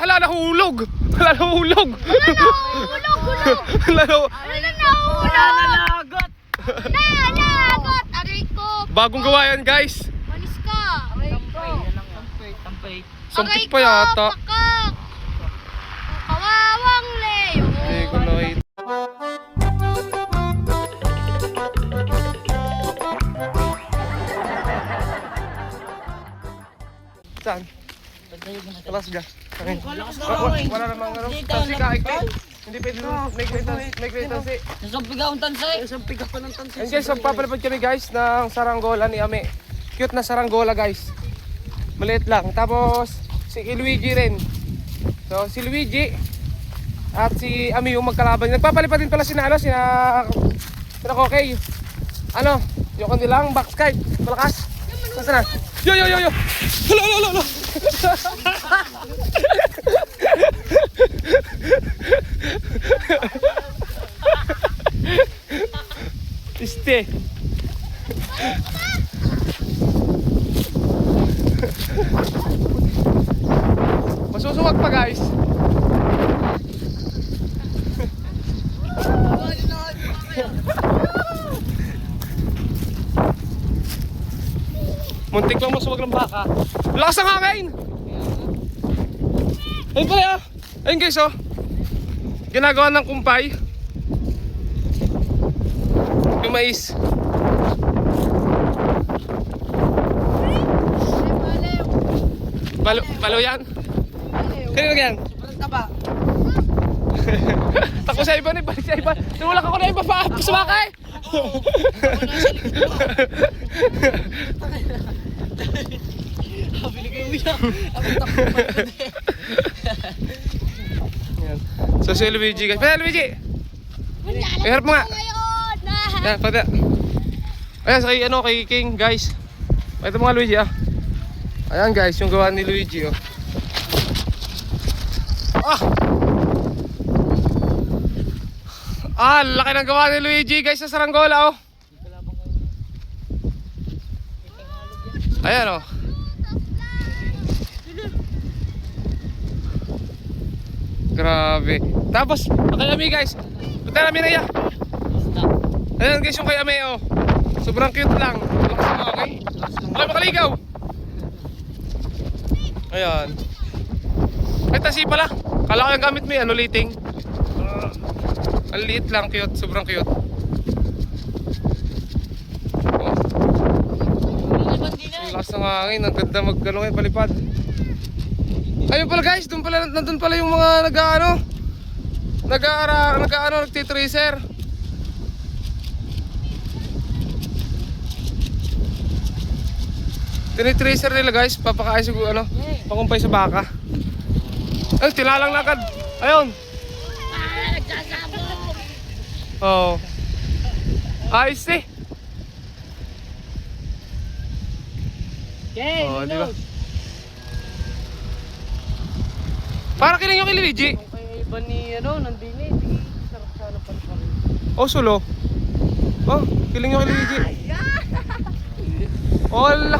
wala nahulog. Wala nahulog. Wala nahulog. Nalagot. Nalagot. Aray ko. Bagong gawa yan guys. Malis ka. Tampay. Sampit pa yata. Pakak. Kawawang Leo. Hindi ko nakita. Saan? Talas ga. Wala namang ano. Tansi ka, hindi pwede doon. May tansi. Nasampigaw ang tansay. Nasampigaw pa ng tansay. And guys, magpapalipad kami guys ng saranggola ni Ame. Cute na saranggola guys. Maliit lang. Tapos si Luigi rin. So si Luigi at si Ame yung magkalaban. Nagpapalipad din pala sina Kokey. Ano? Yung kanilang backside. Malakas. Nasaan na? Yo! Lo! Este. Masusuwag pa guys. Muntik lang masuwag ng baka. Lakas ang hangin. Ayun pala ah. Ayun guys oh. Ginagawa ng kumpay. Yung mais. Balo yan? Kanina yan? Sobrang taba. Tako sa iba, balik sa iba. Tinulak ako na iba pa. Sumakay! Habili kayo uyak. Ako takbo pa rin. Yan. So si Luigi guys. Pwede Luigi! Iharap mo nga. Yan, pwede. Ayan, sa kay King guys. Ito mga Luigi ah. Ayan guys, yung gawa ni Luigi oh. Laki ng gawa ni Luigi guys sa saranggola oh. Ayan oh. Grabe. Tapos, kay Ami guys. Punta namin na iya. Ayan guys yung kay Ami oh. Sobrang cute lang. Lakas mo okay? Okay, makaligaw. Ayan. Ay, tasi pala. Kala ko yung gamit mo ano, liting. Ang liit lang, cute. Sobrang cute. Oh. Ang lakas ng hangin. Ang ganda mag-ano ngayon, palipad. Ayun pala guys, nandun pala yung mga nagtitracer. Tinitracer nila guys, papakain siguro pakumpay sa baka. Ay, tilalang lakad. Ayun. Nagsasabog. Oo. Ayos eh. Okay, Oo, di ba? Para kilang yung kay Luigi. Kaya iba ni nandini. Sarap sana pa rin. Oh, sulo. Oh, kilang yung kay Luigi. Hola.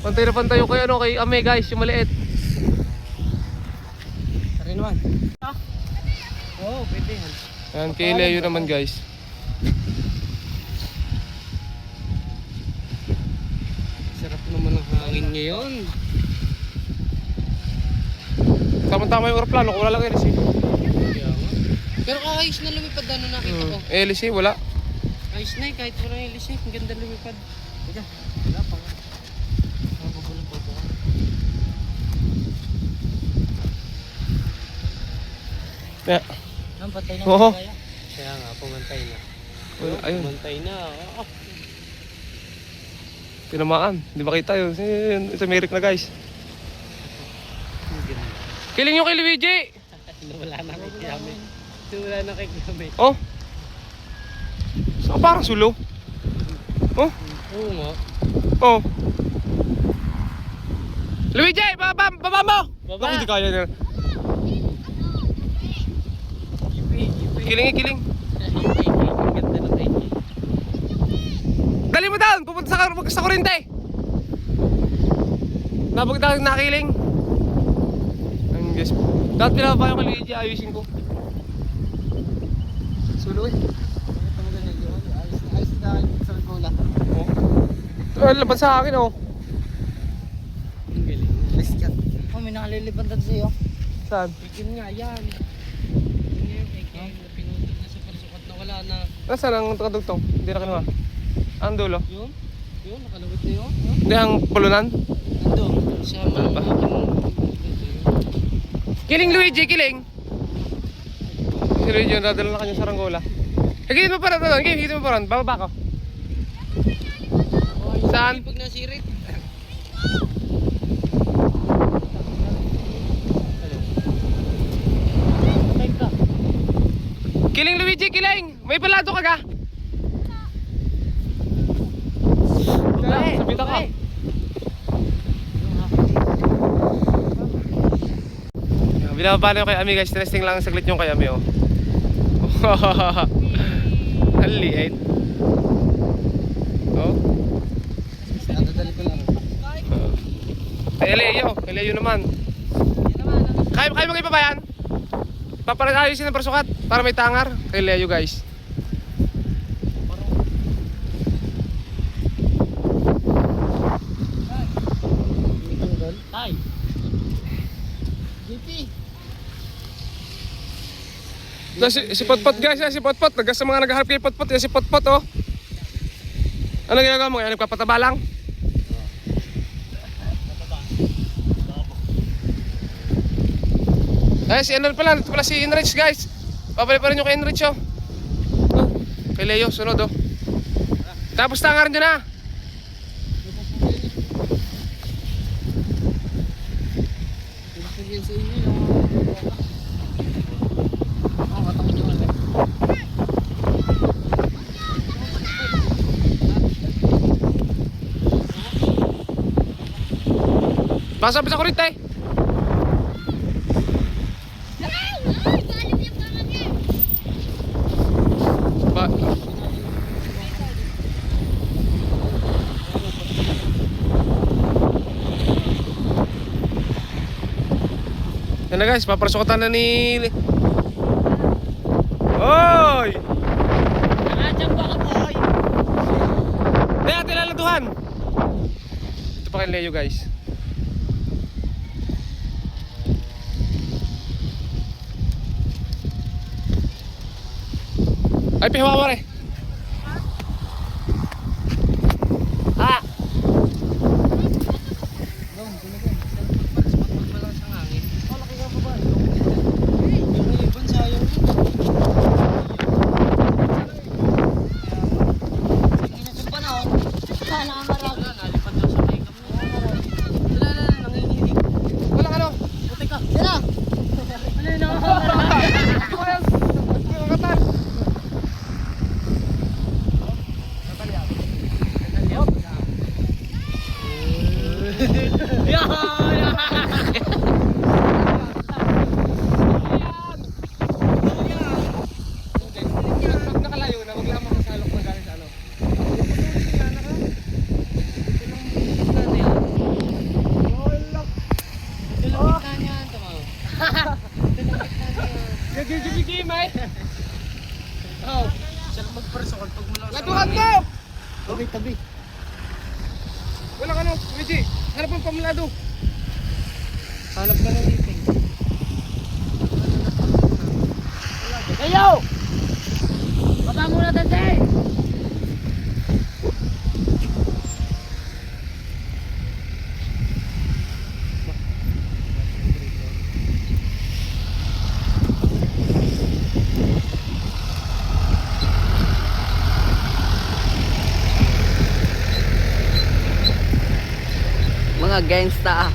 Pantay na pantay yung kay Ame guys, yung maliit. Tari naman. Oo, pwede yan. Ayan, kay Leo naman guys. Sarap naman ang hangin ngayon. Tama-tama yung aeroplano, kung wala lang LC. Pero ayos na lumipad na nakita ko. LC, wala. Ayos na kahit walang ilis ang ganda lumipad. Teka, wala pa nga. Mapagulang pa po. Yeah. Patay na Oo. kaya? Kaya nga, pumantay na. Ayun. Pumantay na. Tinamaan. Hindi makita yun. Ito Merrick na guys. Kiling yung kay Luigi. Wala na kay Kiyame. Wala na kay Kiyame. Oh. So, parang sulo. Oh. Oo nga. Oh. Luigi, baba mo. Baba. Bakit hindi kaya niya? Kiling. Ang ganda ng Nike. Dali mo down, pupunta sa kurente. Napagdaan nakiling. guys. Dapat pinapapa yung kay Luigi, ayusin ko. Sulo eh. Ayos na sa Angola. Oh. Laban sa akin oh. Ang galing. Biskat. Oh, may nakalilipad dito sa'yo. Saan? Bigyan nga yan. Yun nga yung egg na pinutol na sa parsukat na wala na. Nasaan ang tukadugtong? Hindi na kinuha. Ang dulo? Yun? Yun, nakalawit na yun. Hindi ang pulunan? Nandun. Sa Ano ba? Kiling Luigi, kiling! Si Luigi yung dadalo na kanyang saranggola. Higit mo pa rin doon, higit mo pa rin. Bababa ko. Saan? Pag nasirit. Kiling Luigi, kiling! May palado ka ga? Sabita ka. Binababala yung kay Ami guys, testing lang saglit yung kay Ami oh. Ang liit. Oh. Nadadali ko lang. Kay Leo naman. Kaya mo kayo pa ba yan? Paparayusin ng persukat para may tangar. Kay Leo guys. Tay. GP. Si Potpot guys, si Potpot. Sa mga naghaharap kay Potpot, si Potpot oh. Ano ginagawa mo? Yan, nagpapataba lang? Si ano pala, ito pala si Enrich guys. Pabalik pa rin yung kay Enrich oh. Oh, kay Leo, sunod oh. Tapos tangaran dyan na. Pinapigyan sa inyo yung katakot yung ulit. Pasabit ako rin tay. Ba yan na guys, paparasukotan na ni... Oy! Nakadyan ba ka boy? Hindi, atin laladuhan. Ito pa kay Leo guys. Ay, pihawawa rin. Ah! Doon, sinagan. Pag malakas ang hangin. Oh, laki ka pa ba? Yung ibon sayang yun. Kinasumpa na oh. Sana ang marami. Nalipad daw sa makeup mo. Wala, nanginginig. Walang ano? Buti ka. Yan na. Ano yun ako? Katan. Nakalayo na, huwag lang makasalok na galing sa ano. Gagigigigim eh! Oh, sarap magparsokon pag malakas. Laduhan mo! Tabi. Walang ano, Luigi. Hanap ang pamlado. Hanap ka na dito. Kayo! Baba muna dati! Mga gangsta.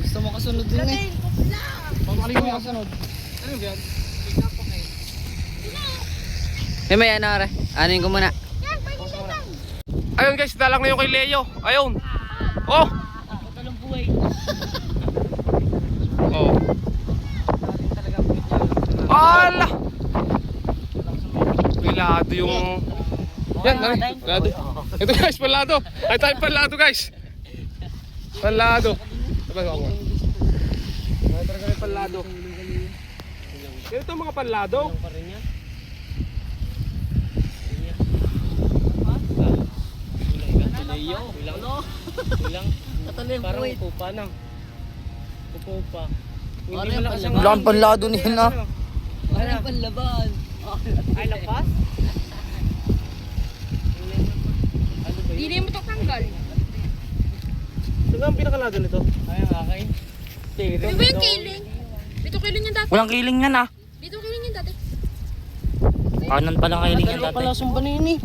Gusto mo kasunod din eh. Pagkaling mo yan. Kasunod. Ano yan? May ano re? Anin ko muna. Ayun guys, dalang na yung kay Leo. Ayun. Oh! Talang buhay. Oh. Ala! panlado yung... Yan, panlado. Ito guys, panlado. Ay tayo panlado guys. Panlado. Sabay ako. Ay talaga may panlado. Ganito ang mga panlado. Pa rin yan. Parang upo na. Upo pa. Hindi malakas ang Wala kang panlado niya na. Parang panlaban. Ay, lapas? Hindi mo ito tanggal. Sino ang pinakalado nito? Ay, ang akin. Ano ba yung kiling? Dito kiling yan dati. Walang kiling yan ah. Dito kiling yan dati. Kanan pala kiling yan Dalawa dati. pala sumba na yun eh.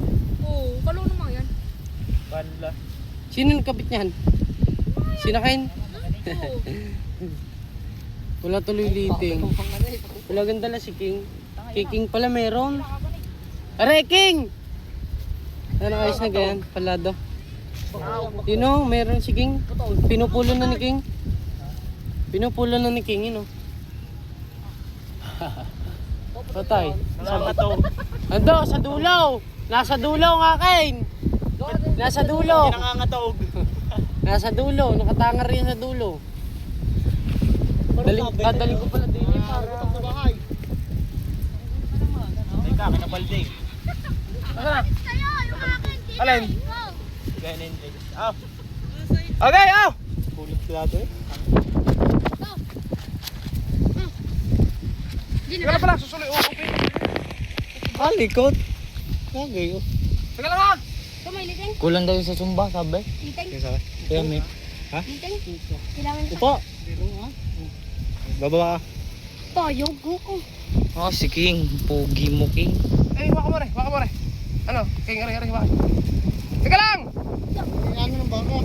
Oo, kalo naman yan. Panla. Sino nakabit niyan? Sinakain? Oo. Wala tuloy liting. Wala ganda na si King. Kay King pala meron. Aray King! Ano ayos na ganyan? Palado. You know, meron si King. Pinupulo na ni King. Pinupulo na ni King, you know. Patay. Ando, sa dulo. Nasa dulo ng akin. Nasa dulo. Nangangatog. Nasa dulo. Nakatangar yan sa dulo. Daling ko pala din eh, para. Teka, kinabalde. Sa'yo, yung akin. Alin? Ganun din. Ah, Okay, oh! kulit plato eh. Hindi Teka lang pala, susuloy. Ah, likod. Kagay oh. Teka lang ha! Kumailitin. Kulang daw yung sa sumba, sabi. Liting. Kaya may. Liting. Kailangan sa... Upo. Bababa ka. Tayo, guko. Oh, si King. Pogi mo, King. Eh, waka mo rin, waka mo rin. Ano? King, aray, waka. Teka lang! Ano ng baka?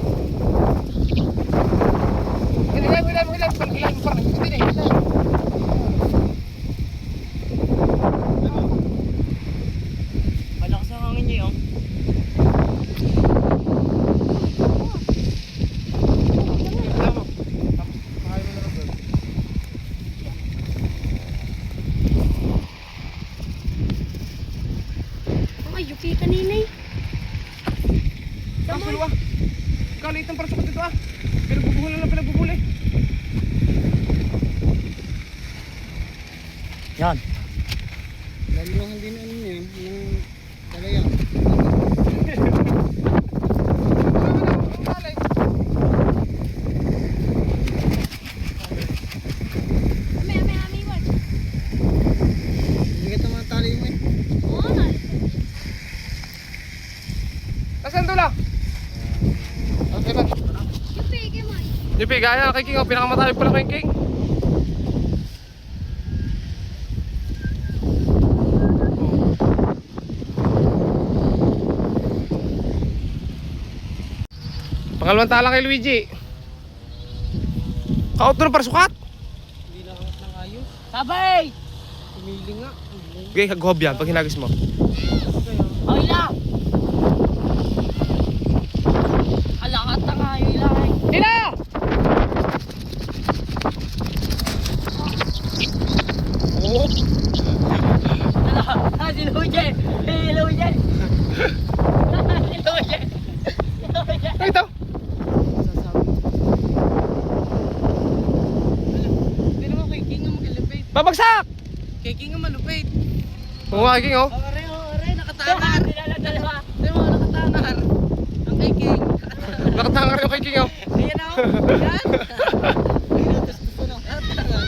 Ilay mo parang. Hindi na, Malakas ang hangin niya yun. Ay, yuki kanina eh. Ang suluwa. Kalit ng parasukot dito ah. Pinagbubuhulan lang pinagbubuli. Yan. Lalo lang din ano yan, yung talayan. Ami, wag. Hindi ka tumatali mo eh. Oo na. Nasaan doon lang? Okay ba? Yupi, kemay. Yupi, gaya kay King. Oh, pinakamatay pala kay King. Pangalawang tala kay Luigi. Ka-out na para sukat. Hindi na angat ng ayos. Sabay! Tumili nga. Okay, kaghob yan pag hinagis mo. Okay lang! Alakat na nga yun lang. Hila! Oh! Si Lujen! Si Lujen! Si Lujen! Ay, ito! Hindi naman kay King ang mag-elevate. Babagsak! Kay King ang malupit. Oo nga, King, oh. Aray, nakatanar. Hindi mo, nakatanar. Ang kay King. Nakatangar yung kay King, oh. Ayan ako. Yan. Pinutos ko po ng nakatanar.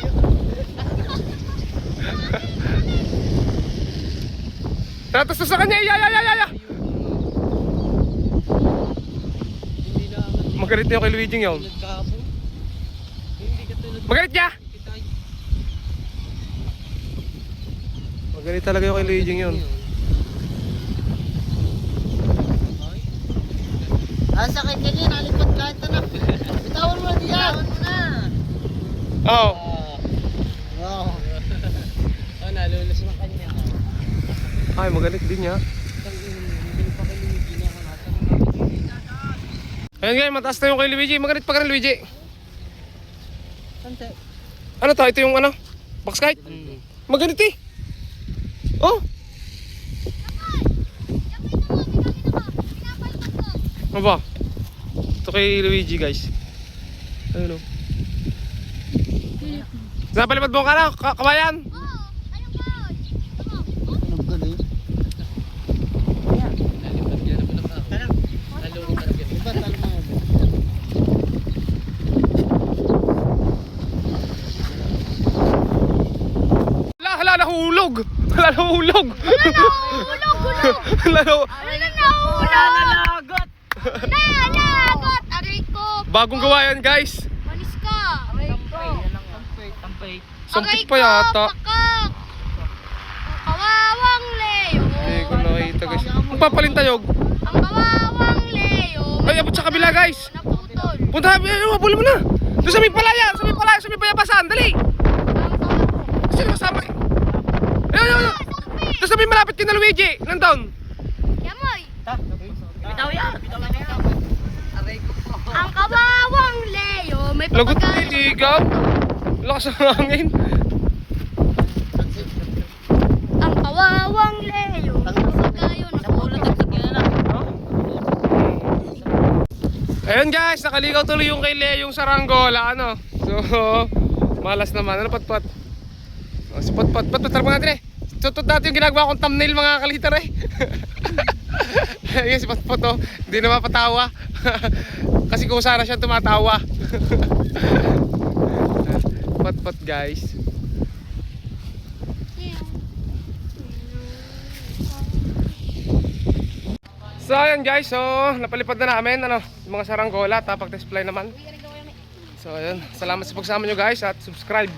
Tatas sa kanya, ya! Hindi na angat. Magalit na yung kay Luigi yun. Tulad kahapon. Hindi ka tulad. Magalit niya! Kita Magalit talaga yung kay Luigi yun. Ah, sakit ka niya. Nalipad kahit na. Bitawan mo na diyan. Bitawan mo na. Oo. Wow. Oh, nalulas ng kanya. Ay, magalit din niya. Hindi pa kay Luigi na kanatan. Ayan guys, mataas na yung kay Luigi. Magalit pa ka rin, Luigi. Sante. Ano to? Ito yung ano? Box kite? Magalit eh. Oh! Ano ba? Ito kay Luigi guys. Ayun o. Napalipad mo ka na, kabayan. Hala, nahulog. Hala, nahulog. Hala, Nalagot! Nalagot! Aray ko! bagong gawa yan guys. Manis ka! Aray ko! Tampay. Sampit pa yata. Pakak! Ang kawawang Leo! Hindi ko nakita guys. Magpapalintayog. Ang kawawang Leo! Ay, abot sa kabila guys. Naputol! Punta, habulin mo na. Doon sa may palayan, sa may palayan, sa may payapasan. Dali. Sino kasama? Ayun. Doon sa may malapit kina Luigi. Nandun. Yamoy! Bitaw yan. Ang kawawang Leo! May Lagot na papagayon! iligaw. Lakas ng hangin. Ang kawawang Leo! May papagayon! Ayun guys, nakaligaw tuloy yung kay Leo yung saranggola. Ano? So, malas naman. Ano, patpat? Oh, si patpat. Patpat, tara mo natin eh. Tutot natin yung ginagawa kong thumbnail mga kaliter eh. Ayun si patpat oh. Hindi na mapatawa. Kasi kung sana siya tumatawa. Patpat guys. So ayan guys, so napalipad na namin ano, yung mga saranggola, tapak display naman. So ayun, salamat sa pagsama nyo guys at subscribe.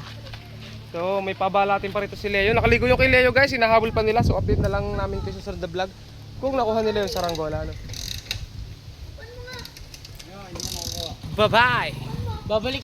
So may pabalatin pa rito si Leo. Nakaligo yung kay Leo guys, hinahabol pa nila. So update na lang namin kayo sa Sir The Vlog kung nakuha nila yung saranggola ano. Bye bye. Babalik